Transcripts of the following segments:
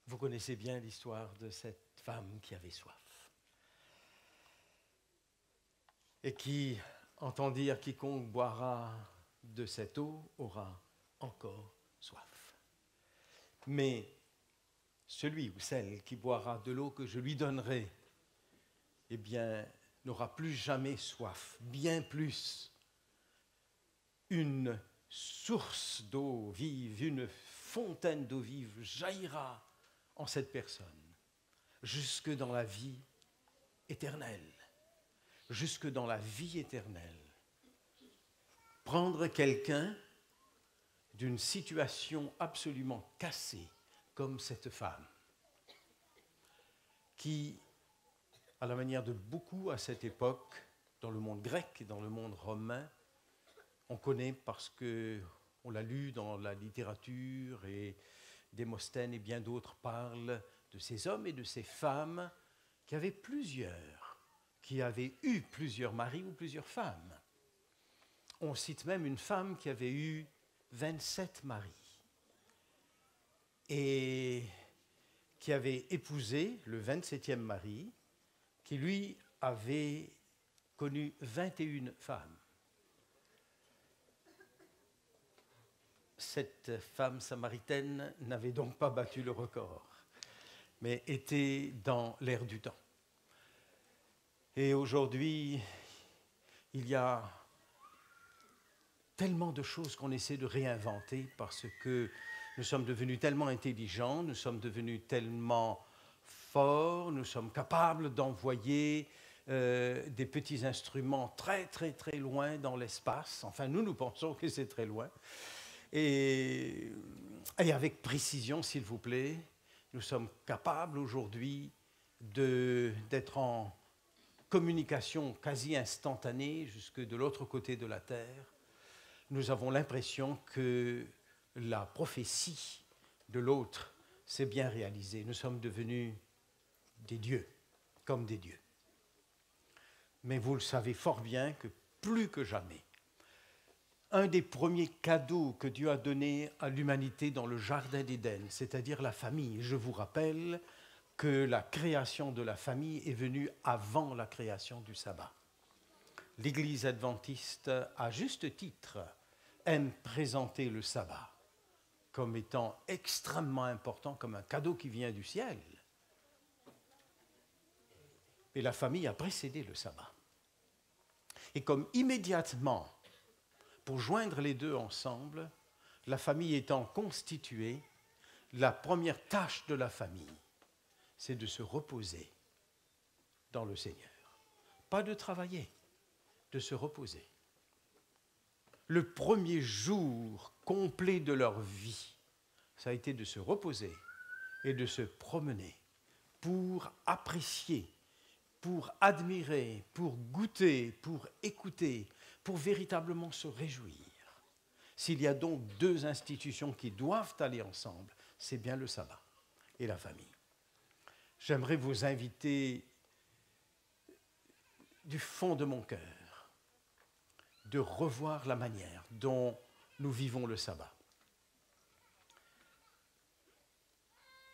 Vous connaissez bien l'histoire de cette femme qui avait soif et qui entend dire quiconque boira de cette eau aura encore soif. Mais celui ou celle qui boira de l'eau que je lui donnerai, eh bien, n'aura plus jamais soif, bien plus. Une source d'eau vive, une fontaine d'eau vive jaillira en cette personne, jusque dans la vie éternelle, jusque dans la vie éternelle. Prendre quelqu'un d'une situation absolument cassée, comme cette femme, qui, à la manière de beaucoup à cette époque, dans le monde grec et dans le monde romain, on connaît parce qu'on l'a lu dans la littérature et Démosthène et bien d'autres parlent de ces hommes et de ces femmes qui avaient eu plusieurs maris ou plusieurs femmes. On cite même une femme qui avait eu 27 maris et qui avait épousé le 27e mari, qui lui avait connu 21 femmes. Cette femme samaritaine n'avait donc pas battu le record, mais était dans l'air du temps. Et aujourd'hui, il y a tellement de choses qu'on essaie de réinventer parce que nous sommes devenus tellement intelligents, nous sommes devenus tellement forts, nous sommes capables d'envoyer des petits instruments très très très loin dans l'espace. Enfin, nous pensons que c'est très loin. Et avec précision, s'il vous plaît, nous sommes capables aujourd'hui d'être en communication quasi instantanée jusque de l'autre côté de la Terre. Nous avons l'impression que la prophétie de l'autre s'est bien réalisée. Nous sommes devenus des dieux, comme des dieux. Mais vous le savez fort bien que plus que jamais, un des premiers cadeaux que Dieu a donné à l'humanité dans le Jardin d'Éden, c'est-à-dire la famille. Je vous rappelle que la création de la famille est venue avant la création du sabbat. L'Église adventiste, à juste titre, aime présenter le sabbat comme étant extrêmement important, comme un cadeau qui vient du ciel. Et la famille a précédé le sabbat. Et comme immédiatement, pour joindre les deux ensemble, la famille étant constituée, la première tâche de la famille, c'est de se reposer dans le Seigneur. Pas de travailler, de se reposer. Le premier jour complet de leur vie, ça a été de se reposer et de se promener pour apprécier, pour admirer, pour goûter, pour écouter, pour véritablement se réjouir. S'il y a donc deux institutions qui doivent aller ensemble, c'est bien le sabbat et la famille. J'aimerais vous inviter du fond de mon cœur de revoir la manière dont nous vivons le sabbat.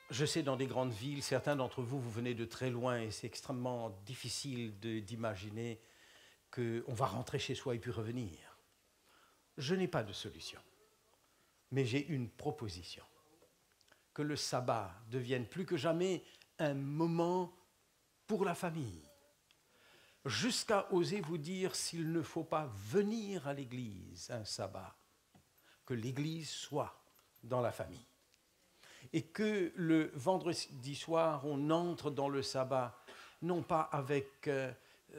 Je sais, dans des grandes villes, certains d'entre vous, vous venez de très loin et c'est extrêmement difficile d'imaginer qu'on va rentrer chez soi et puis revenir. Je n'ai pas de solution, mais j'ai une proposition. Que le sabbat devienne plus que jamais un moment pour la famille. Jusqu'à oser vous dire s'il ne faut pas venir à l'église un sabbat, que l'église soit dans la famille. Et que le vendredi soir, on entre dans le sabbat, non pas avec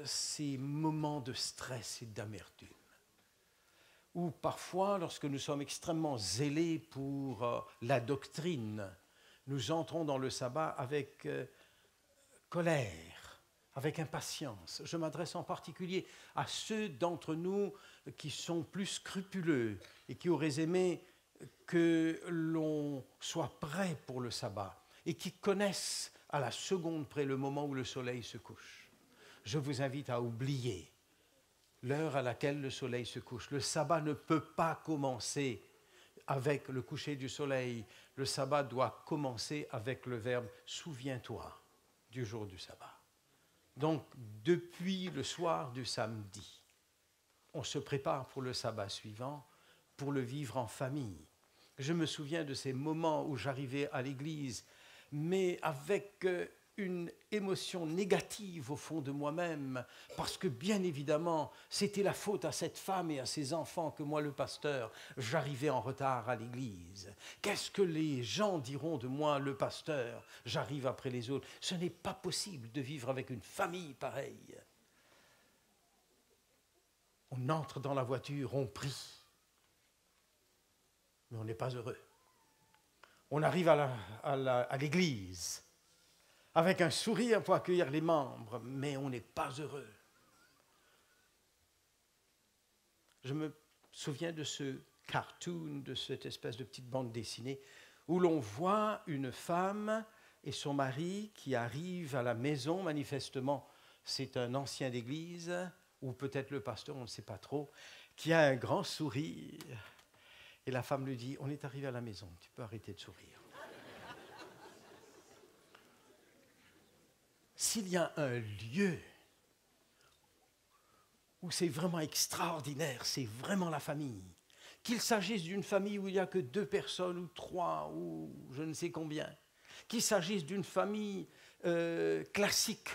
ces moments de stress et d'amertume, ou parfois, lorsque nous sommes extrêmement zélés pour la doctrine, nous entrons dans le sabbat avec colère, avec impatience. Je m'adresse en particulier à ceux d'entre nous qui sont plus scrupuleux et qui auraient aimé que l'on soit prêt pour le sabbat et qui connaissent à la seconde près le moment où le soleil se couche. Je vous invite à oublier l'heure à laquelle le soleil se couche. Le sabbat ne peut pas commencer avec le coucher du soleil. Le sabbat doit commencer avec le verbe « souviens-toi » du jour du sabbat. Donc, depuis le soir du samedi, on se prépare pour le sabbat suivant, pour le vivre en famille. Je me souviens de ces moments où j'arrivais à l'église, mais avec une émotion négative au fond de moi-même, parce que bien évidemment, c'était la faute à cette femme et à ses enfants que moi, le pasteur, j'arrivais en retard à l'église. Qu'est-ce que les gens diront de moi, le pasteur? J'arrive après les autres. Ce n'est pas possible de vivre avec une famille pareille. On entre dans la voiture, on prie, mais on n'est pas heureux. On arrive à l'église avec un sourire pour accueillir les membres, mais on n'est pas heureux. Je me souviens de ce cartoon, de cette espèce de petite bande dessinée, où l'on voit une femme et son mari qui arrivent à la maison, manifestement c'est un ancien d'église, ou peut-être le pasteur, on ne sait pas trop, qui a un grand sourire. Et la femme lui dit, on est arrivé à la maison, tu peux arrêter de sourire. S'il y a un lieu où c'est vraiment extraordinaire, c'est vraiment la famille. Qu'il s'agisse d'une famille où il n'y a que 2 personnes, ou 3, ou je ne sais combien. Qu'il s'agisse d'une famille classique,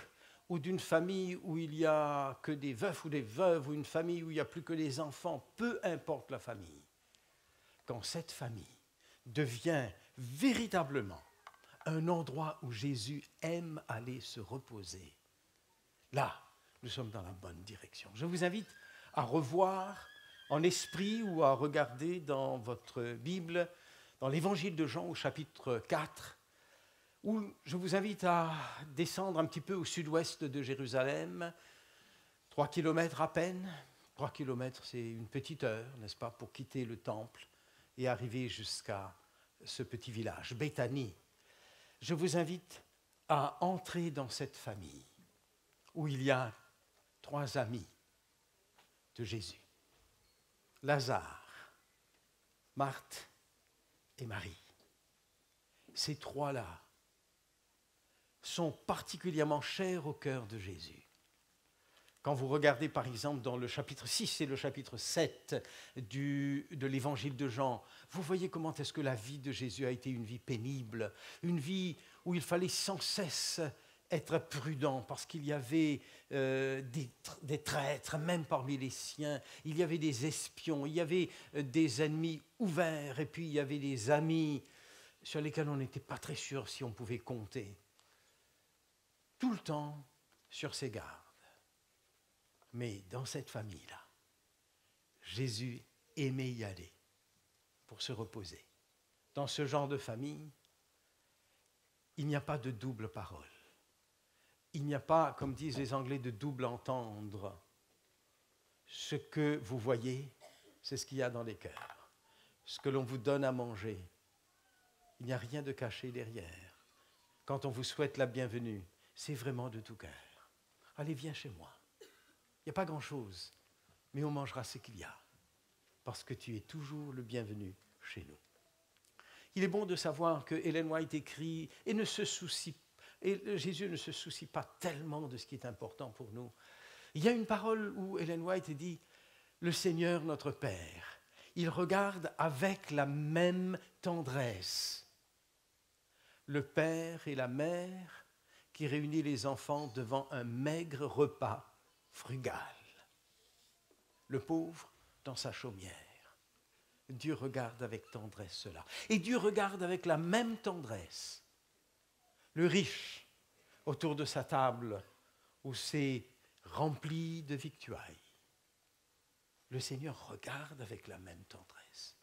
ou d'une famille où il n'y a que des veufs ou des veuves, ou une famille où il n'y a plus que les enfants, peu importe la famille. Quand cette famille devient véritablement un endroit où Jésus aime aller se reposer, là, nous sommes dans la bonne direction. Je vous invite à revoir en esprit ou à regarder dans votre Bible, dans l'Évangile de Jean au chapitre 4, où je vous invite à descendre un petit peu au sud-ouest de Jérusalem, 3 kilomètres à peine. 3 kilomètres, c'est une petite heure, n'est-ce pas, pour quitter le temple et arriver jusqu'à ce petit village, Béthanie. Je vous invite à entrer dans cette famille où il y a 3 amis de Jésus. Lazare, Marthe et Marie. Ces 3-là sont particulièrement chers au cœur de Jésus. Quand vous regardez par exemple dans le chapitre 6 et le chapitre 7 de l'évangile de Jean, vous voyez comment est-ce que la vie de Jésus a été une vie pénible, une vie où il fallait sans cesse être prudent parce qu'il y avait des traîtres, même parmi les siens, il y avait des espions, il y avait des ennemis ouverts et puis il y avait des amis sur lesquels on n'était pas très sûr si on pouvait compter. Tout le temps sur ses gardes. Mais dans cette famille-là, Jésus aimait y aller pour se reposer. Dans ce genre de famille, il n'y a pas de double parole. Il n'y a pas, comme disent les Anglais, de double entendre. Ce que vous voyez, c'est ce qu'il y a dans les cœurs. Ce que l'on vous donne à manger, il n'y a rien de caché derrière. Quand on vous souhaite la bienvenue, c'est vraiment de tout cœur. Allez, viens chez moi. Il n'y a pas grand-chose, mais on mangera ce qu'il y a, parce que tu es toujours le bienvenu chez nous. Il est bon de savoir que Ellen White écrit et Jésus ne se soucie pas tellement de ce qui est important pour nous. Il y a une parole où Ellen White dit « Le Seigneur notre Père, il regarde avec la même tendresse le père et la mère qui réunit les enfants devant un maigre repas frugal. Le pauvre dans sa chaumière. Dieu regarde avec tendresse cela. Et Dieu regarde avec la même tendresse le riche autour de sa table où c'est rempli de victuailles. Le Seigneur regarde avec la même tendresse.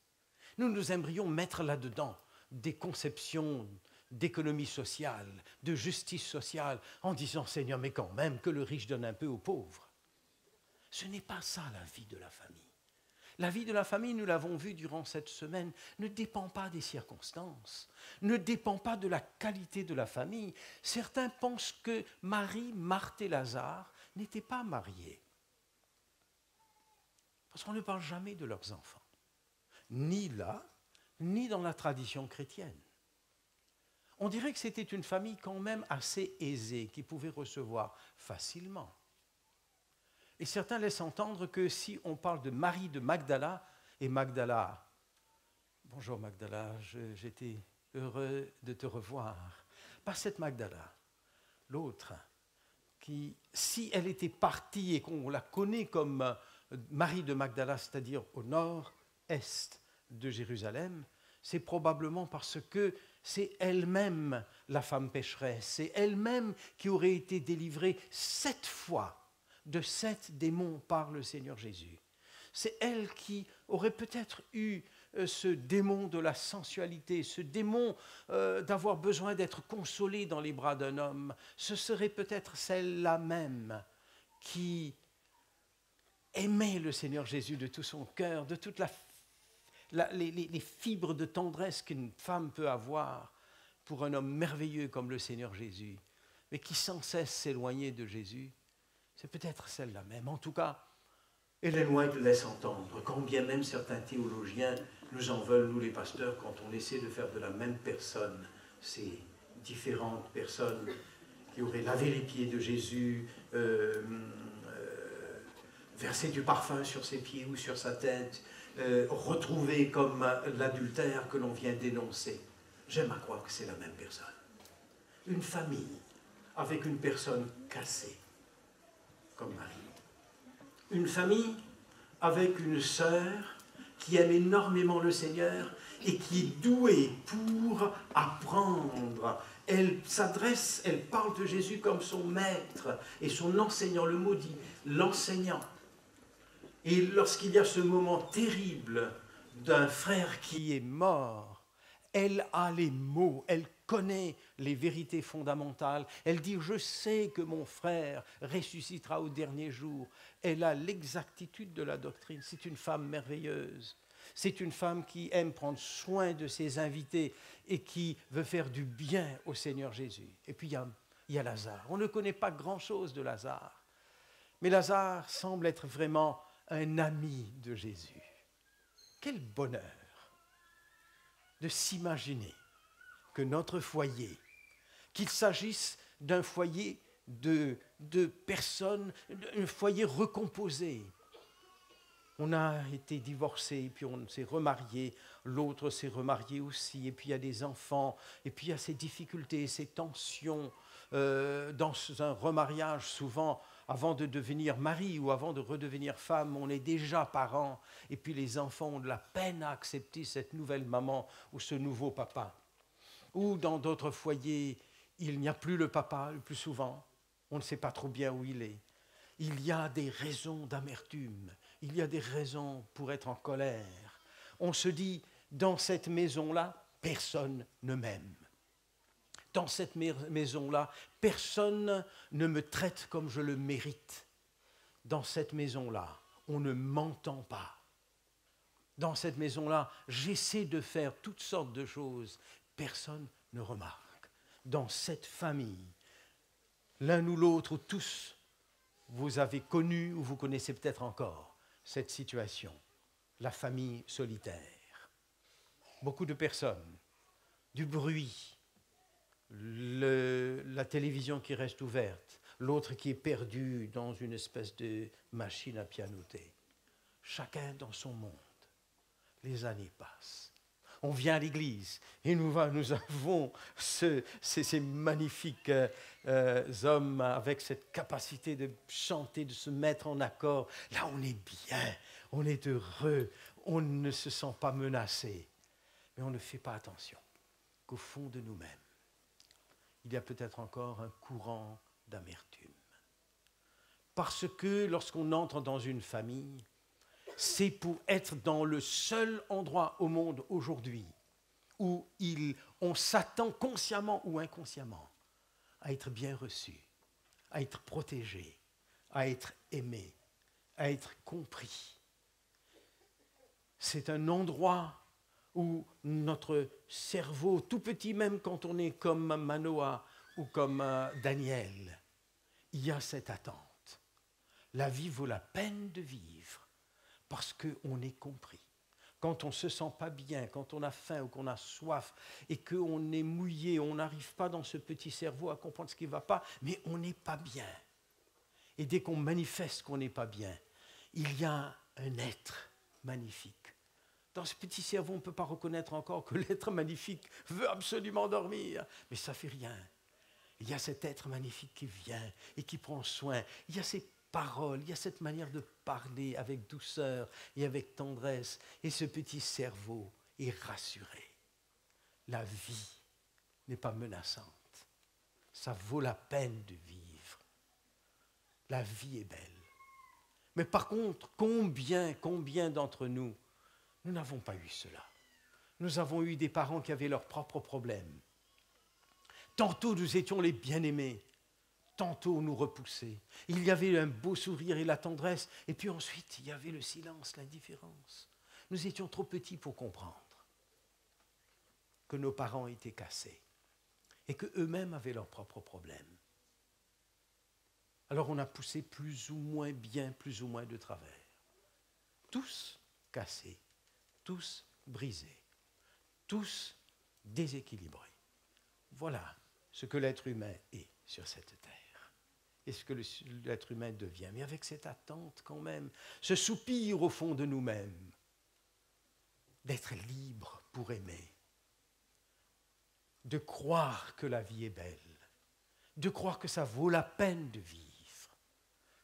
Nous aimerions mettre là-dedans des conceptions d'économie sociale, de justice sociale, en disant, Seigneur, mais quand même que le riche donne un peu aux pauvres. Ce n'est pas ça la vie de la famille. La vie de la famille, nous l'avons vu durant cette semaine, ne dépend pas des circonstances, ne dépend pas de la qualité de la famille. Certains pensent que Marie, Marthe et Lazare n'étaient pas mariés. Parce qu'on ne parle jamais de leurs enfants. Ni là, ni dans la tradition chrétienne. On dirait que c'était une famille quand même assez aisée, qui pouvait recevoir facilement. Et certains laissent entendre que si on parle de Marie de Magdala, et Magdala, bonjour Magdala, j'étais heureux de te revoir, pas cette Magdala, l'autre, qui, si elle était partie et qu'on la connaît comme Marie de Magdala, c'est-à-dire au nord-est de Jérusalem, c'est probablement parce que c'est elle-même la femme pécheresse, c'est elle-même qui aurait été délivrée 7 fois de 7 démons par le Seigneur Jésus. C'est elle qui aurait peut-être eu ce démon de la sensualité, ce démon d'avoir besoin d'être consolée dans les bras d'un homme. Ce serait peut-être celle-là même qui aimait le Seigneur Jésus de tout son cœur, de toutes les fibres de tendresse qu'une femme peut avoir pour un homme merveilleux comme le Seigneur Jésus, mais qui sans cesse s'éloignait de Jésus. C'est peut-être celle-là même. En tout cas, Ellen White laisse entendre, quand bien même certains théologiens nous en veulent, nous les pasteurs, quand on essaie de faire de la même personne ces différentes personnes qui auraient lavé les pieds de Jésus, versé du parfum sur ses pieds ou sur sa tête, retrouvé comme l'adultère que l'on vient dénoncer. J'aime à croire que c'est la même personne. Une famille avec une personne cassée, comme Marie. Une famille avec une sœur qui aime énormément le Seigneur et qui est douée pour apprendre. Elle s'adresse, elle parle de Jésus comme son maître et son enseignant. Le mot dit l'enseignant. Et lorsqu'il y a ce moment terrible d'un frère qui est mort, elle a les mots, elle connaît les vérités fondamentales. Elle dit, je sais que mon frère ressuscitera au dernier jour. Elle a l'exactitude de la doctrine. C'est une femme merveilleuse. C'est une femme qui aime prendre soin de ses invités et qui veut faire du bien au Seigneur Jésus. Et puis il y a Lazare. On ne connaît pas grand-chose de Lazare. Mais Lazare semble être vraiment un ami de Jésus. Quel bonheur de s'imaginer que notre foyer, qu'il s'agisse d'un foyer de personnes, un foyer recomposé. On a été divorcé, puis on s'est remarié, l'autre s'est remarié aussi, et puis il y a des enfants, et puis il y a ces difficultés, ces tensions. Dans un remariage, souvent, avant de devenir mari ou avant de redevenir femme, on est déjà parent, et puis les enfants ont de la peine à accepter cette nouvelle maman ou ce nouveau papa. Ou dans d'autres foyers, il n'y a plus le papa le plus souvent, on ne sait pas trop bien où il est. Il y a des raisons d'amertume, il y a des raisons pour être en colère. On se dit, dans cette maison-là, personne ne m'aime. Dans cette maison-là, personne ne me traite comme je le mérite. Dans cette maison-là, on ne m'entend pas. Dans cette maison-là, j'essaie de faire toutes sortes de choses. Personne ne remarque. Dans cette famille, l'un ou l'autre, ou tous, vous avez connu ou vous connaissez peut-être encore cette situation, la famille solitaire. Beaucoup de personnes, du bruit, la télévision qui reste ouverte, l'autre qui est perdu dans une espèce de machine à pianoter. Chacun dans son monde. Les années passent. On vient à l'église et nous avons ces magnifiques hommes avec cette capacité de chanter, de se mettre en accord. Là, on est bien, on est heureux, on ne se sent pas menacé. Mais on ne fait pas attention qu'au fond de nous-mêmes, il y a peut-être encore un courant d'amertume. Parce que lorsqu'on entre dans une famille, c'est pour être dans le seul endroit au monde aujourd'hui où on s'attend consciemment ou inconsciemment à être bien reçu, à être protégé, à être aimé, à être compris. C'est un endroit où notre cerveau, tout petit même quand on est comme Manoah ou comme Daniel, il y a cette attente. La vie vaut la peine de vivre parce qu'on est compris, quand on ne se sent pas bien, quand on a faim ou qu'on a soif et qu'on est mouillé, on n'arrive pas dans ce petit cerveau à comprendre ce qui ne va pas, mais on n'est pas bien. Et dès qu'on manifeste qu'on n'est pas bien, il y a un être magnifique. Dans ce petit cerveau, on ne peut pas reconnaître encore que l'être magnifique veut absolument dormir, mais ça ne fait rien. Il y a cet être magnifique qui vient et qui prend soin. Il y a ces paroles, il y a cette manière de parler avec douceur et avec tendresse. Et ce petit cerveau est rassuré. La vie n'est pas menaçante. Ça vaut la peine de vivre. La vie est belle. Mais par contre, combien d'entre nous n'avons pas eu cela? Nous avons eu des parents qui avaient leurs propres problèmes. Tantôt nous étions les bien-aimés, tantôt nous repoussaient. Il y avait un beau sourire et la tendresse, et puis ensuite il y avait le silence, l'indifférence. Nous étions trop petits pour comprendre que nos parents étaient cassés et qu'eux-mêmes avaient leurs propres problèmes. Alors on a poussé plus ou moins bien, plus ou moins de travers. Tous cassés, tous brisés, tous déséquilibrés. Voilà ce que l'être humain est sur cette terre et ce que l'être humain devient. Mais avec cette attente quand même, ce soupir au fond de nous-mêmes, d'être libre pour aimer, de croire que la vie est belle, de croire que ça vaut la peine de vivre,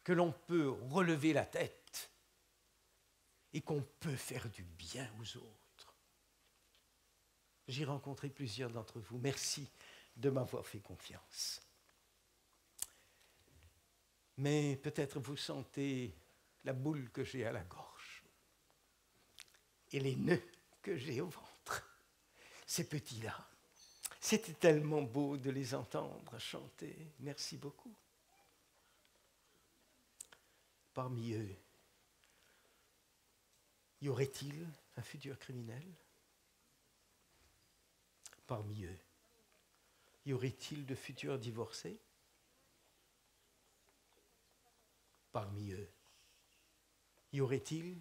que l'on peut relever la tête et qu'on peut faire du bien aux autres. J'ai rencontré plusieurs d'entre vous. Merci de m'avoir fait confiance. Mais peut-être vous sentez la boule que j'ai à la gorge et les nœuds que j'ai au ventre. Ces petits-là, c'était tellement beau de les entendre chanter. Merci beaucoup. Parmi eux, y aurait-il un futur criminel? Parmi eux, y aurait-il de futurs divorcés? Parmi eux, y aurait-il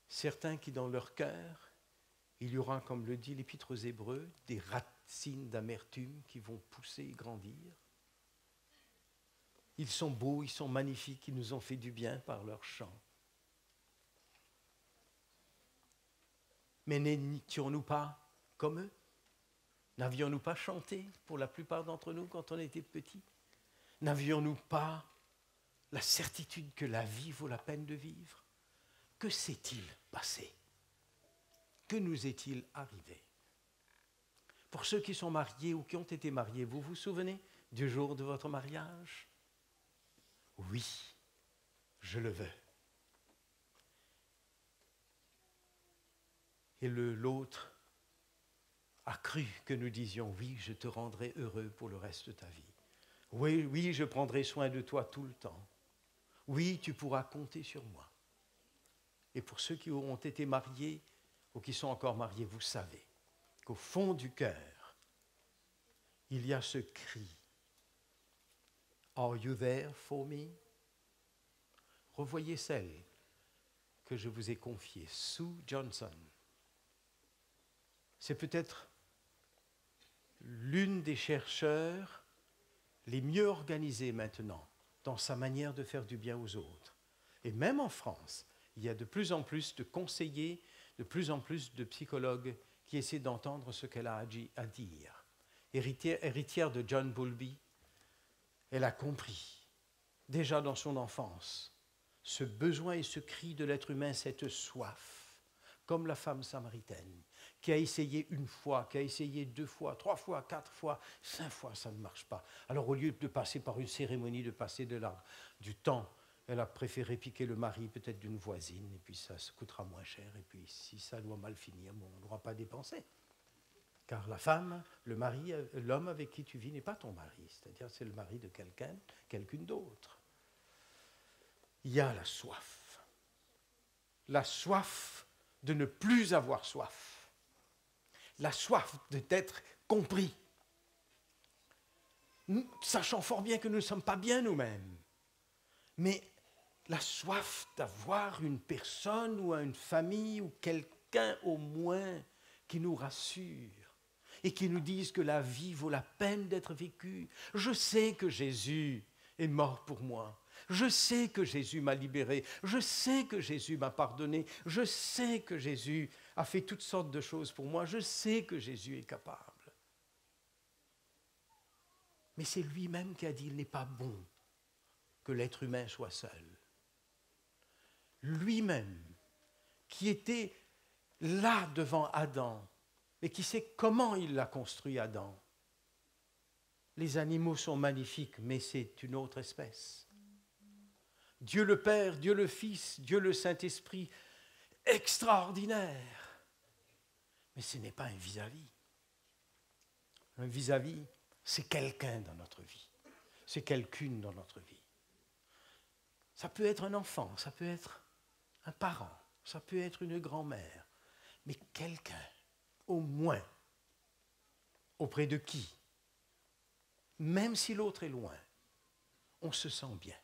certains qui, dans leur cœur, il y aura, comme le dit l'Épître aux Hébreux, des racines d'amertume qui vont pousser et grandir? Ils sont beaux, ils sont magnifiques, ils nous ont fait du bien par leur chant. Mais n'étions-nous pas comme eux? N'avions-nous pas chanté pour la plupart d'entre nous quand on était petits? N'avions-nous pas la certitude que la vie vaut la peine de vivre? Que s'est-il passé? Que nous est-il arrivé? Pour ceux qui sont mariés ou qui ont été mariés, vous vous souvenez du jour de votre mariage? Oui, je le veux. Et l'autre a cru que nous disions, oui, je te rendrai heureux pour le reste de ta vie. Oui, oui, je prendrai soin de toi tout le temps. Oui, tu pourras compter sur moi. Et pour ceux qui auront été mariés ou qui sont encore mariés, vous savez qu'au fond du cœur, il y a ce cri. Are you there for me? Revoyez celle que je vous ai confiée, Sue Johnson. C'est peut-être l'une des chercheurs les mieux organisées maintenant dans sa manière de faire du bien aux autres. Et même en France, il y a de plus en plus de conseillers, de plus en plus de psychologues qui essaient d'entendre ce qu'elle a à dire. Héritière de John Bowlby, elle a compris, déjà dans son enfance, ce besoin et ce cri de l'être humain, cette soif, comme la femme samaritaine, qui a essayé une fois, qui a essayé 2 fois, 3 fois, 4 fois, 5 fois, ça ne marche pas. Alors au lieu de passer par une cérémonie, de passer du temps, elle a préféré piquer le mari peut-être d'une voisine, et puis ça se coûtera moins cher, et puis si ça doit mal finir, bon, on n'aura pas dépensé. Car la femme, le mari, l'homme avec qui tu vis n'est pas ton mari, c'est-à-dire c'est le mari de quelqu'une d'autre. Il y a la soif de ne plus avoir soif, la soif d'être compris, sachant fort bien que nous ne sommes pas bien nous-mêmes. Mais la soif d'avoir une personne ou une famille ou quelqu'un au moins qui nous rassure et qui nous dise que la vie vaut la peine d'être vécue. Je sais que Jésus est mort pour moi. Je sais que Jésus m'a libéré. Je sais que Jésus m'a pardonné. Je sais que Jésus a fait toutes sortes de choses pour moi. Je sais que Jésus est capable. Mais c'est lui-même qui a dit, il n'est pas bon que l'être humain soit seul. Lui-même, qui était là devant Adam, et qui sait comment il l'a construit Adam. Les animaux sont magnifiques, mais c'est une autre espèce. Dieu le Père, Dieu le Fils, Dieu le Saint-Esprit, extraordinaire. Mais ce n'est pas un vis-à-vis. Un vis-à-vis, c'est quelqu'un dans notre vie. C'est quelqu'une dans notre vie. Ça peut être un enfant, ça peut être un parent, ça peut être une grand-mère, mais quelqu'un, au moins, auprès de qui, même si l'autre est loin, on se sent bien.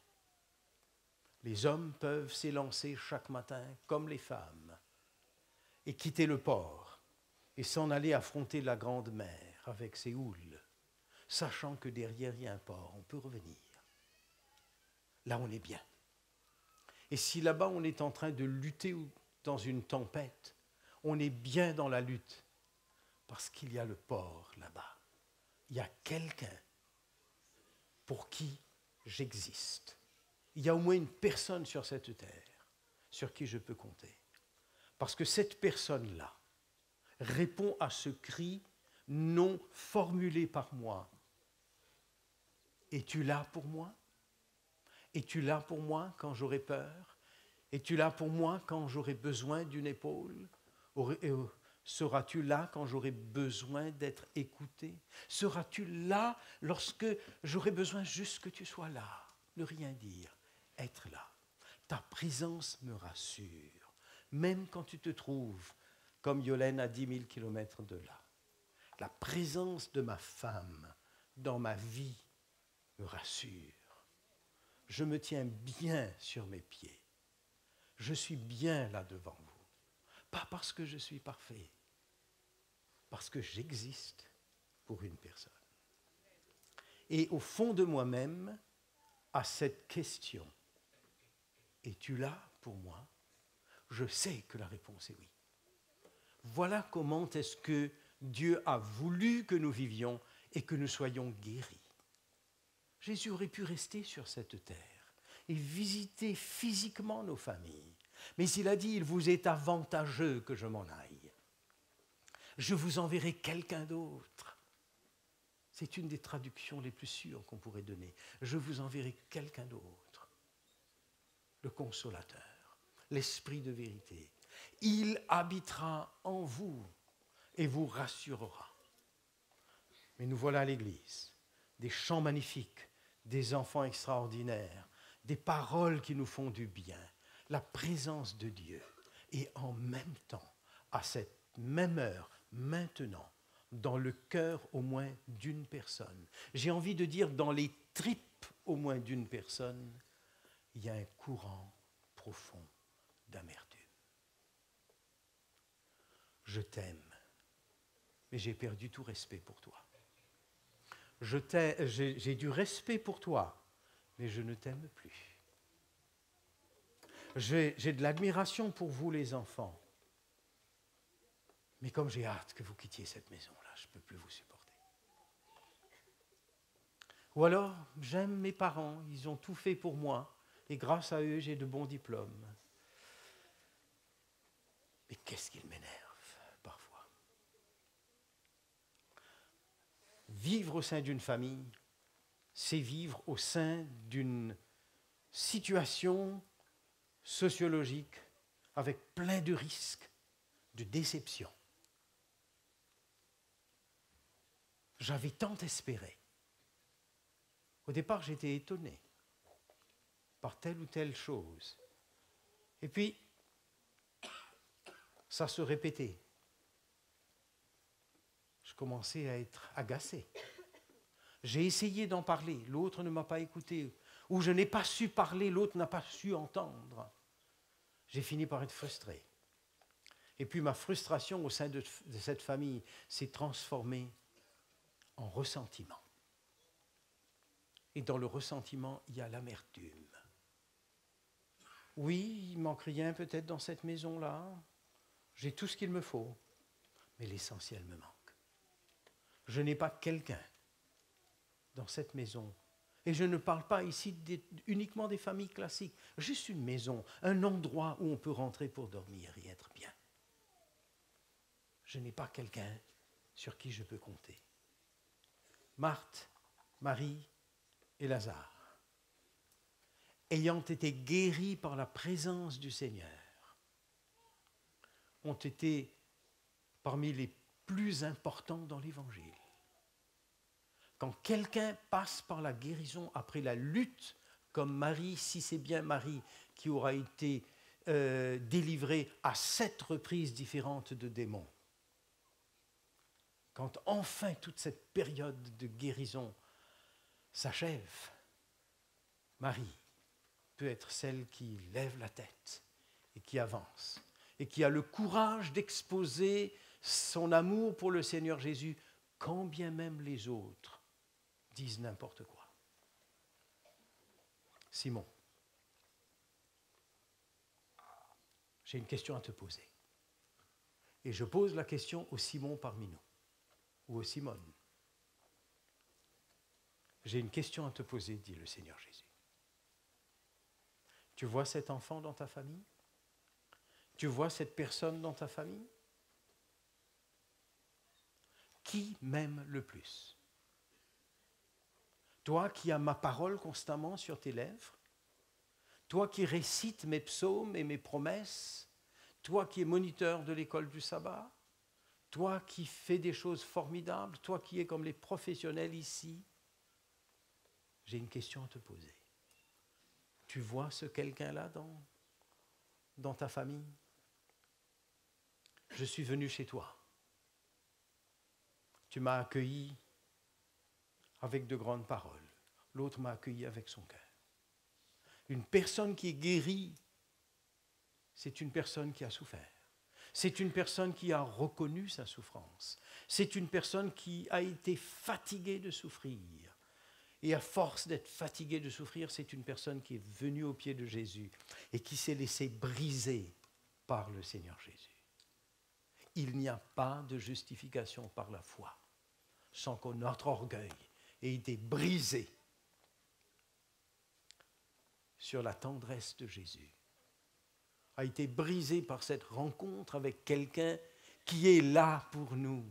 Les hommes peuvent s'élancer chaque matin, comme les femmes, et quitter le port, et s'en aller affronter la grande mer avec ses houles, sachant que derrière il y a un port, on peut revenir. Là, on est bien. Et si là-bas, on est en train de lutter dans une tempête, on est bien dans la lutte, parce qu'il y a le port là-bas. Il y a quelqu'un pour qui j'existe. Il y a au moins une personne sur cette terre sur qui je peux compter. Parce que cette personne-là répond à ce cri non formulé par moi. Es-tu là pour moi? Es-tu là pour moi quand j'aurai peur? Es-tu là pour moi quand j'aurai besoin d'une épaule? Seras-tu là quand j'aurai besoin d'être écouté? Seras-tu là lorsque j'aurai besoin juste que tu sois là? Ne rien dire, être là. Ta présence me rassure, même quand tu te trouves, comme Yolène, à 10 000 kilomètres de là. La présence de ma femme dans ma vie me rassure. Je me tiens bien sur mes pieds. Je suis bien là devant vous. Pas parce que je suis parfait, parce que j'existe pour une personne. Et au fond de moi-même, à cette question, es-tu là pour moi? Je sais que la réponse est oui. Voilà comment est-ce que Dieu a voulu que nous vivions et que nous soyons guéris. Jésus aurait pu rester sur cette terre et visiter physiquement nos familles. Mais il a dit, il vous est avantageux que je m'en aille. Je vous enverrai quelqu'un d'autre. C'est une des traductions les plus sûres qu'on pourrait donner. Je vous enverrai quelqu'un d'autre. Le consolateur, l'esprit de vérité. Il habitera en vous et vous rassurera. Mais nous voilà à l'église. Des chants magnifiques, des enfants extraordinaires, des paroles qui nous font du bien, la présence de Dieu. Et en même temps, à cette même heure, maintenant, dans le cœur au moins d'une personne, j'ai envie de dire dans les tripes au moins d'une personne, il y a un courant profond d'amertume. Je t'aime, mais j'ai perdu tout respect pour toi. J'ai du respect pour toi, mais je ne t'aime plus. J'ai de l'admiration pour vous, les enfants. Mais comme j'ai hâte que vous quittiez cette maison-là, je ne peux plus vous supporter. Ou alors, j'aime mes parents, ils ont tout fait pour moi, et grâce à eux, j'ai de bons diplômes. Mais qu'est-ce qu'ils m'énervent parfois. Vivre au sein d'une famille, c'est vivre au sein d'une situation sociologique avec plein de risques, de déception. J'avais tant espéré. Au départ, j'étais étonné par telle ou telle chose. Et puis, ça se répétait. Je commençais à être agacé. J'ai essayé d'en parler, l'autre ne m'a pas écouté. où je n'ai pas su parler, l'autre n'a pas su entendre. J'ai fini par être frustré. Et puis ma frustration au sein de cette famille s'est transformée en ressentiment. Et dans le ressentiment, il y a l'amertume. Oui, il manque rien peut-être dans cette maison-là. J'ai tout ce qu'il me faut, mais l'essentiel me manque. Je n'ai pas quelqu'un dans cette maison. Et je ne parle pas ici uniquement des familles classiques. Juste une maison, un endroit où on peut rentrer pour dormir et être bien. Je n'ai pas quelqu'un sur qui je peux compter. Marthe, Marie et Lazare, ayant été guéris par la présence du Seigneur, ont été parmi les plus importants dans l'Évangile. Quand quelqu'un passe par la guérison après la lutte, comme Marie, si c'est bien Marie qui aura été délivrée à 7 reprises différentes de démons, quand enfin toute cette période de guérison s'achève, Marie peut être celle qui lève la tête et qui avance et qui a le courage d'exposer son amour pour le Seigneur Jésus, quand bien même les autres disent n'importe quoi. Simon, j'ai une question à te poser. Et je pose la question au Simon parmi nous, ou au Simone. J'ai une question à te poser, dit le Seigneur Jésus. Tu vois cet enfant dans ta famille? Tu vois cette personne dans ta famille? Qui m'aime le plus? Toi qui as ma parole constamment sur tes lèvres, toi qui récites mes psaumes et mes promesses, toi qui es moniteur de l'école du sabbat, toi qui fais des choses formidables, toi qui es comme les professionnels ici, j'ai une question à te poser. Tu vois ce quelqu'un-là dans ta famille? Je suis venu chez toi. Tu m'as accueilli avec de grandes paroles. L'autre m'a accueilli avec son cœur. Une personne qui est guérie, c'est une personne qui a souffert. C'est une personne qui a reconnu sa souffrance. C'est une personne qui a été fatiguée de souffrir. Et à force d'être fatiguée de souffrir, c'est une personne qui est venue au pied de Jésus et qui s'est laissée briser par le Seigneur Jésus. Il n'y a pas de justification par la foi sans que notre orgueil ait été brisé sur la tendresse de Jésus, a été brisé par cette rencontre avec quelqu'un qui est là pour nous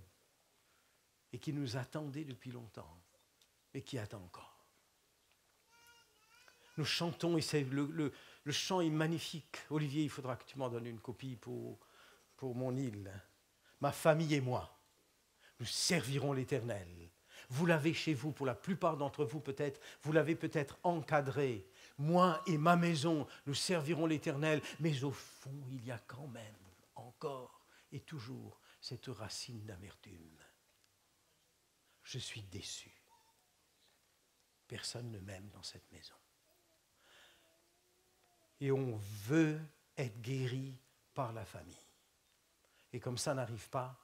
et qui nous attendait depuis longtemps et qui attend encore. Nous chantons et le chant est magnifique. Olivier, il faudra que tu m'en donnes une copie pour mon île. Ma famille et moi, nous servirons l'Éternel. Vous l'avez chez vous, pour la plupart d'entre vous peut-être, vous l'avez peut-être encadré. Moi et ma maison, nous servirons l'Éternel. Mais au fond, il y a quand même encore et toujours cette racine d'amertume. Je suis déçu. Personne ne m'aime dans cette maison. Et on veut être guéri par la famille. Et comme ça n'arrive pas,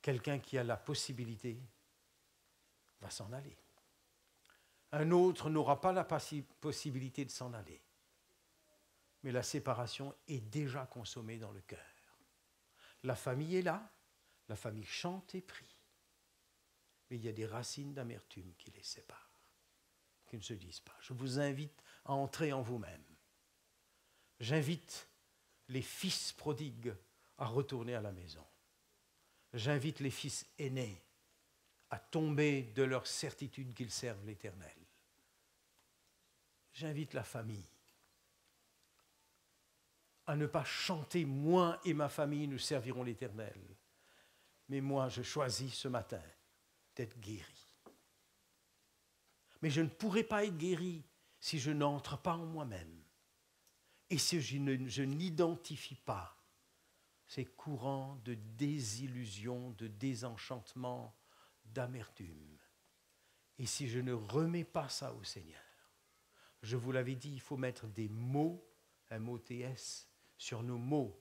quelqu'un qui a la possibilité va s'en aller. Un autre n'aura pas la possibilité de s'en aller. Mais la séparation est déjà consommée dans le cœur. La famille est là, la famille chante et prie. Mais il y a des racines d'amertume qui les séparent, qui ne se disent pas. Je vous invite à entrer en vous-même. J'invite les fils prodigues à retourner à la maison. J'invite les fils aînés à tomber de leur certitude qu'ils servent l'Éternel. J'invite la famille à ne pas chanter « Moi et ma famille, nous servirons l'Éternel ». Mais moi, je choisis ce matin d'être guéri. Mais je ne pourrai pas être guéri si je n'entre pas en moi-même et si je n'identifie pas ces courants de désillusion, de désenchantement, d'amertume. Et si je ne remets pas ça au Seigneur, Je vous l'avais dit, il faut mettre des mots, M-O-T-S, sur nos mots,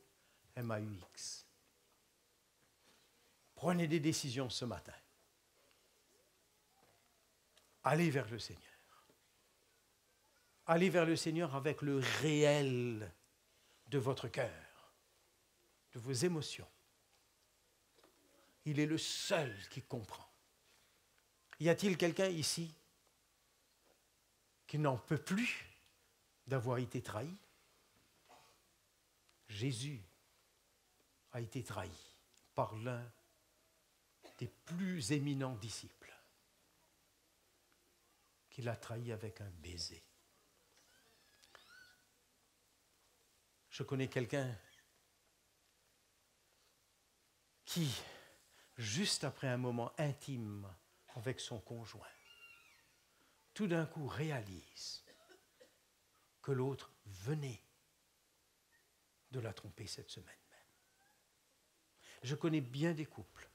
M-A-U-X. Prenez des décisions ce matin. Allez vers le Seigneur. Allez vers le Seigneur avec le réel de votre cœur, de vos émotions. Il est le seul qui comprend. Y a-t-il quelqu'un ici qui n'en peut plus d'avoir été trahi? Jésus a été trahi par l'un des plus éminents disciples, qui l'a trahi avec un baiser. Je connais quelqu'un qui, juste après un moment intime avec son conjoint, tout d'un coup réalise que l'autre venait de la tromper cette semaine même. Je connais bien des couples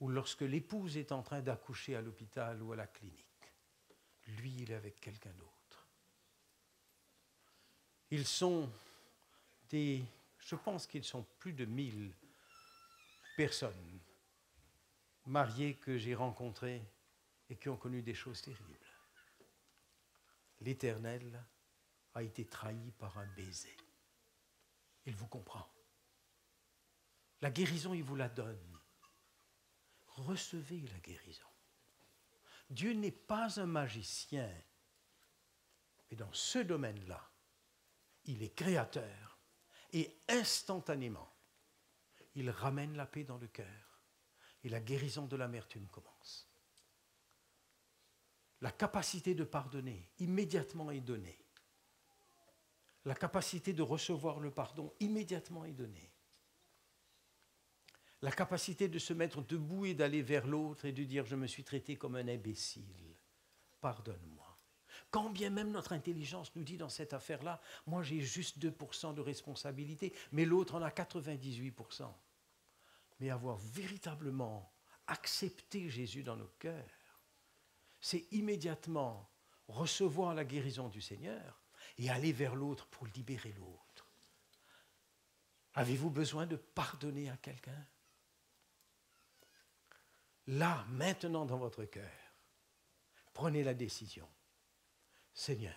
où lorsque l'épouse est en train d'accoucher à l'hôpital ou à la clinique, lui, il est avec quelqu'un d'autre. Ils sont je pense qu'ils sont plus de 1000 personnes mariées que j'ai rencontrées et qui ont connu des choses terribles. L'Éternel a été trahi par un baiser. Il vous comprend. La guérison, il vous la donne. Recevez la guérison. Dieu n'est pas un magicien, mais dans ce domaine-là, il est créateur et instantanément, il ramène la paix dans le cœur et la guérison de l'amertume commence. La capacité de pardonner immédiatement est donnée. La capacité de recevoir le pardon immédiatement est donnée. La capacité de se mettre debout et d'aller vers l'autre et de dire « je me suis traité comme un imbécile, pardonne-moi ». Quand bien même notre intelligence nous dit dans cette affaire-là, moi j'ai juste 2% de responsabilité, mais l'autre en a 98%. Mais avoir véritablement accepté Jésus dans nos cœurs, c'est immédiatement recevoir la guérison du Seigneur et aller vers l'autre pour libérer l'autre. Avez-vous besoin de pardonner à quelqu'un? Là, maintenant dans votre cœur, prenez la décision. Seigneur,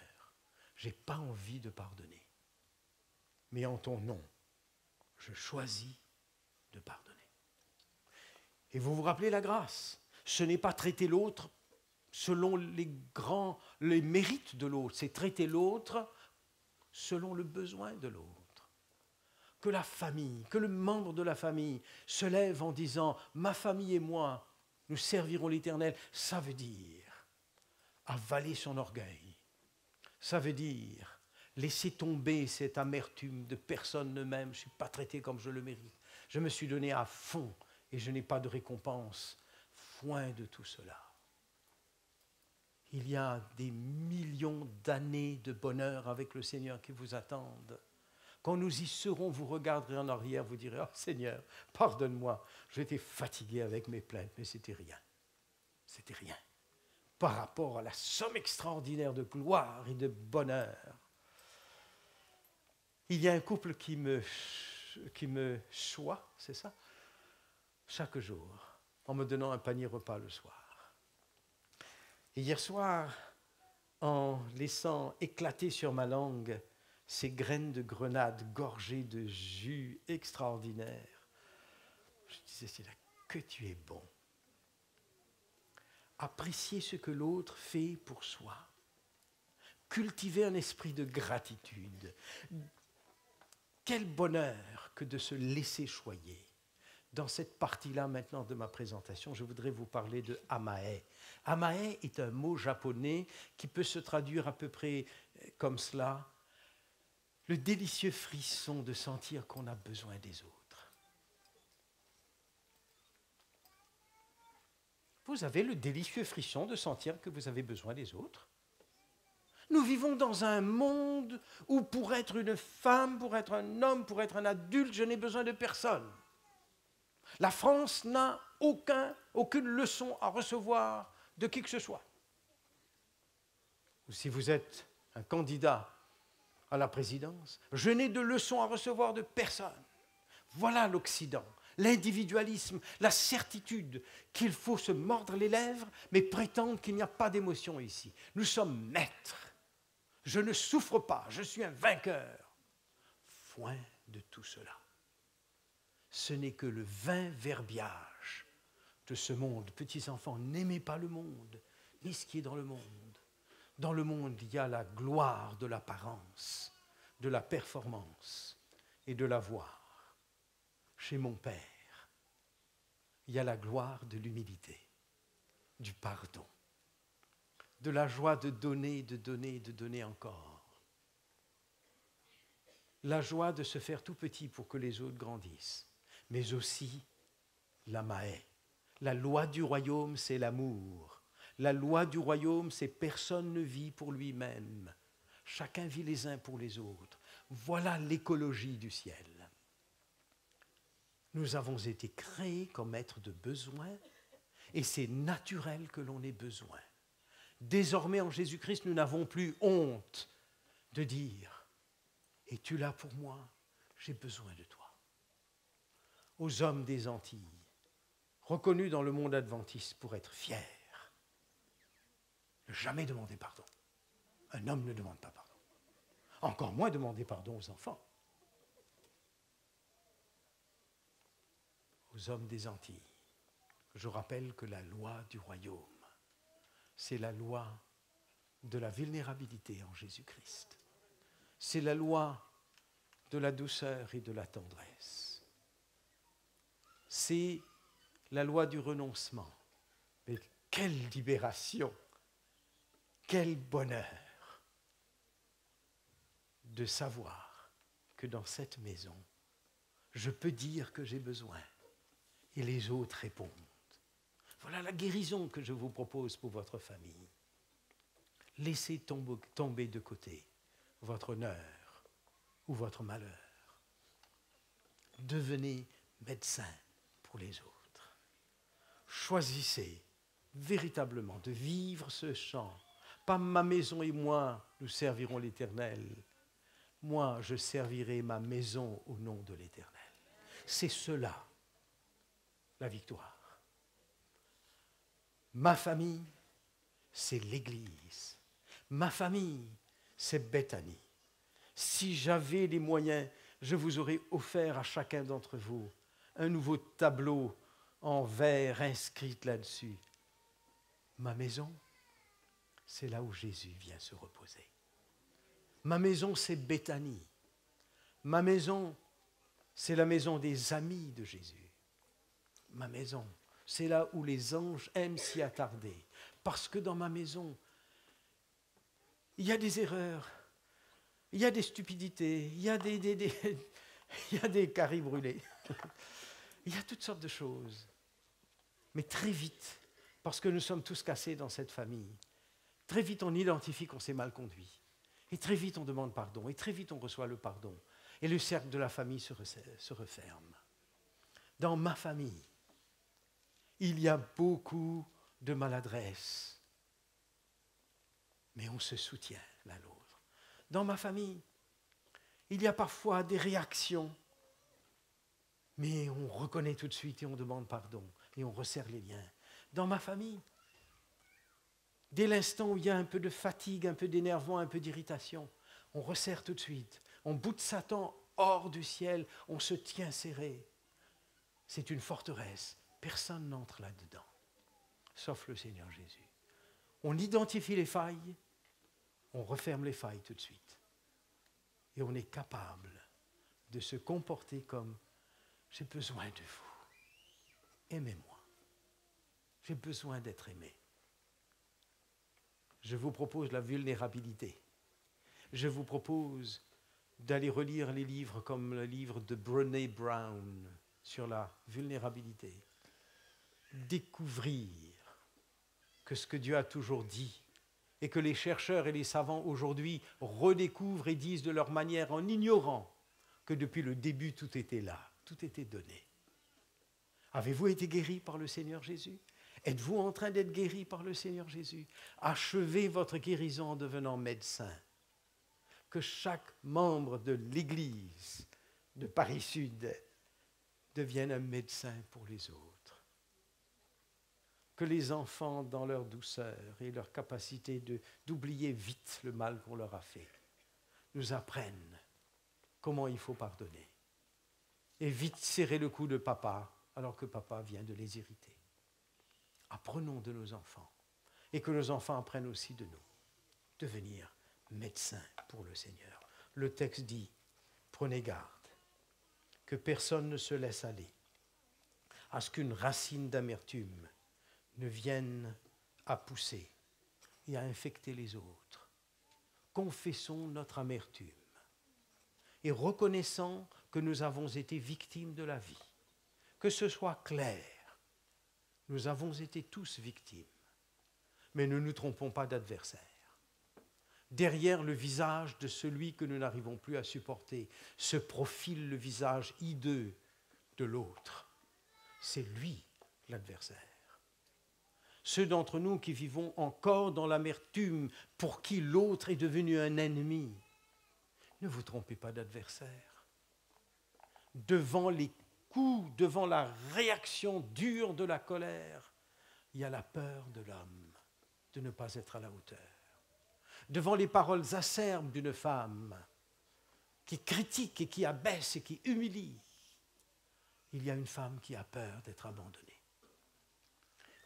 je n'ai pas envie de pardonner, mais en ton nom, je choisis de pardonner. Et vous vous rappelez la grâce. Ce n'est pas traiter l'autre selon les mérites de l'autre, c'est traiter l'autre selon le besoin de l'autre. Que la famille, que le membre de la famille se lève en disant « ma famille et moi, nous servirons l'Éternel », ça veut dire avaler son orgueil. Ça veut dire laisser tomber cette amertume de personne ne m'aime, je ne suis pas traité comme je le mérite. Je me suis donné à fond et je n'ai pas de récompense. Foin de tout cela. Il y a des millions d'années de bonheur avec le Seigneur qui vous attendent. Quand nous y serons, vous regarderez en arrière, vous direz « Oh Seigneur, pardonne-moi, j'étais fatigué avec mes plaintes, mais c'était rien. C'était rien. » Par rapport à la somme extraordinaire de gloire et de bonheur. Il y a un couple qui me choit, c'est ça, chaque jour, en me donnant un panier repas le soir. Et hier soir, en laissant éclater sur ma langue ces graines de grenade gorgées de jus extraordinaire, je disais, c'est là que tu es bon. Apprécier ce que l'autre fait pour soi. Cultiver un esprit de gratitude. Quel bonheur que de se laisser choyer. Dans cette partie-là maintenant de ma présentation, je voudrais vous parler de amae. Amae est un mot japonais qui peut se traduire à peu près comme cela. Le délicieux frisson de sentir qu'on a besoin des autres. Vous avez le délicieux frisson de sentir que vous avez besoin des autres. Nous vivons dans un monde où pour être une femme, pour être un homme, pour être un adulte, je n'ai besoin de personne. La France n'a aucune leçon à recevoir de qui que ce soit. ou si vous êtes un candidat à la présidence, je n'ai de leçons à recevoir de personne. Voilà l'Occident, l'individualisme, la certitude qu'il faut se mordre les lèvres, mais prétendre qu'il n'y a pas d'émotion ici. Nous sommes maîtres. Je ne souffre pas, je suis un vainqueur. Foin de tout cela. Ce n'est que le vain verbiage de ce monde. Petits enfants, n'aimez pas le monde, ni ce qui est dans le monde. Dans le monde, il y a la gloire de l'apparence, de la performance et de l'avoir. Chez mon Père, il y a la gloire de l'humilité, du pardon, de la joie de donner, de donner, de donner encore. La joie de se faire tout petit pour que les autres grandissent, mais aussi la mahé. La loi du royaume, c'est l'amour. La loi du royaume, c'est personne ne vit pour lui-même. Chacun vit les uns pour les autres. Voilà l'écologie du ciel. Nous avons été créés comme êtres de besoin et c'est naturel que l'on ait besoin. Désormais, en Jésus-Christ, nous n'avons plus honte de dire « Es-tu là pour moi? J'ai besoin de toi. » Aux hommes des Antilles, reconnus dans le monde adventiste pour être fiers, ne jamais demander pardon. Un homme ne demande pas pardon. Encore moins demander pardon aux enfants. Aux hommes des Antilles, je rappelle que la loi du royaume, c'est la loi de la vulnérabilité en Jésus-Christ. C'est la loi de la douceur et de la tendresse. C'est la loi du renoncement. Mais quelle libération, quel bonheur de savoir que dans cette maison, je peux dire que j'ai besoin et les autres répondent. Voilà la guérison que je vous propose pour votre famille. Laissez tomber de côté votre honneur ou votre malheur. Devenez médecin pour les autres. Choisissez véritablement de vivre ce chant. Pas ma maison et moi, nous servirons l'Éternel. Moi, je servirai ma maison au nom de l'Éternel. C'est cela, la victoire. Ma famille, c'est l'Église. Ma famille, c'est Béthanie. Si j'avais les moyens, je vous aurais offert à chacun d'entre vous un nouveau tableau en verre inscrit là-dessus. Ma maison, c'est là où Jésus vient se reposer. Ma maison, c'est Béthanie. Ma maison, c'est la maison des amis de Jésus. Ma maison, c'est là où les anges aiment s'y attarder. Parce que dans ma maison, il y a des erreurs, il y a des stupidités, il y a des caries brûlés. Il y a toutes sortes de choses. Mais très vite, parce que nous sommes tous cassés dans cette famille, très vite on identifie qu'on s'est mal conduit. Et très vite on demande pardon. Et très vite on reçoit le pardon. Et le cercle de la famille se referme. Dans ma famille, il y a beaucoup de maladresse. Mais on se soutient l'un l'autre. Dans ma famille, il y a parfois des réactions. Mais on reconnaît tout de suite et on demande pardon. Et on resserre les liens. Dans ma famille, dès l'instant où il y a un peu de fatigue, un peu d'énervement, un peu d'irritation, on resserre tout de suite. On boute Satan hors du ciel, on se tient serré. C'est une forteresse. Personne n'entre là-dedans, sauf le Seigneur Jésus. On identifie les failles, on referme les failles tout de suite. Et on est capable de se comporter comme « j'ai besoin de vous, aimez-moi, j'ai besoin d'être aimé ». Je vous propose la vulnérabilité. Je vous propose d'aller relire les livres comme le livre de Brené Brown sur la vulnérabilité. Découvrir que ce que Dieu a toujours dit et que les chercheurs et les savants aujourd'hui redécouvrent et disent de leur manière en ignorant que depuis le début tout était là, tout était donné. Avez-vous été guéri par le Seigneur Jésus? Êtes-vous en train d'être guéri par le Seigneur Jésus? Achevez votre guérison en devenant médecin. Que chaque membre de l'Église de Paris-Sud devienne un médecin pour les autres. Que les enfants, dans leur douceur et leur capacité d'oublier vite le mal qu'on leur a fait, nous apprennent comment il faut pardonner. Et vite serrer le cou de papa, alors que papa vient de les irriter. Apprenons de nos enfants, et que nos enfants apprennent aussi de nous, devenir médecins pour le Seigneur. Le texte dit, prenez garde, que personne ne se laisse aller à ce qu'une racine d'amertume ne vienne à pousser et à infecter les autres. Confessons notre amertume et reconnaissant que nous avons été victimes de la vie. Que ce soit clair, nous avons été tous victimes, mais ne nous trompons pas d'adversaire. Derrière le visage de celui que nous n'arrivons plus à supporter se profile le visage hideux de l'autre. C'est lui l'adversaire. Ceux d'entre nous qui vivons encore dans l'amertume, pour qui l'autre est devenu un ennemi, ne vous trompez pas d'adversaire. Devant les coups, devant la réaction dure de la colère, il y a la peur de l'homme de ne pas être à la hauteur. Devant les paroles acerbes d'une femme qui critique et qui abaisse et qui humilie, il y a une femme qui a peur d'être abandonnée.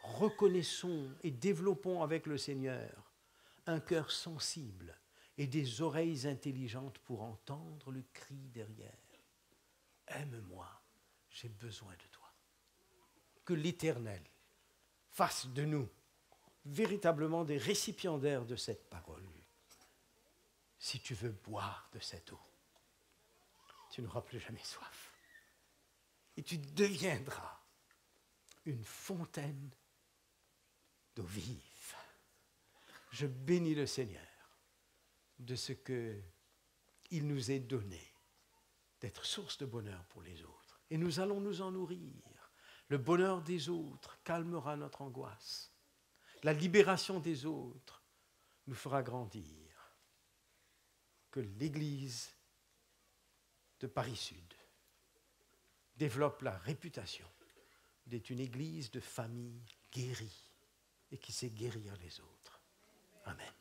Reconnaissons et développons avec le Seigneur un cœur sensible et des oreilles intelligentes pour entendre le cri derrière. Aime-moi, j'ai besoin de toi. Que l'Éternel fasse de nous véritablement des récipiendaires de cette parole. Si tu veux boire de cette eau, tu n'auras plus jamais soif. Et tu deviendras une fontaine d'eau vive. Je bénis le Seigneur de ce qu'il nous est donné d'être source de bonheur pour les autres. Et nous allons nous en nourrir. Le bonheur des autres calmera notre angoisse. La libération des autres nous fera grandir. Que l'Église de Paris-Sud développe la réputation d'être une Église de famille guérie et qui sait guérir les autres. Amen.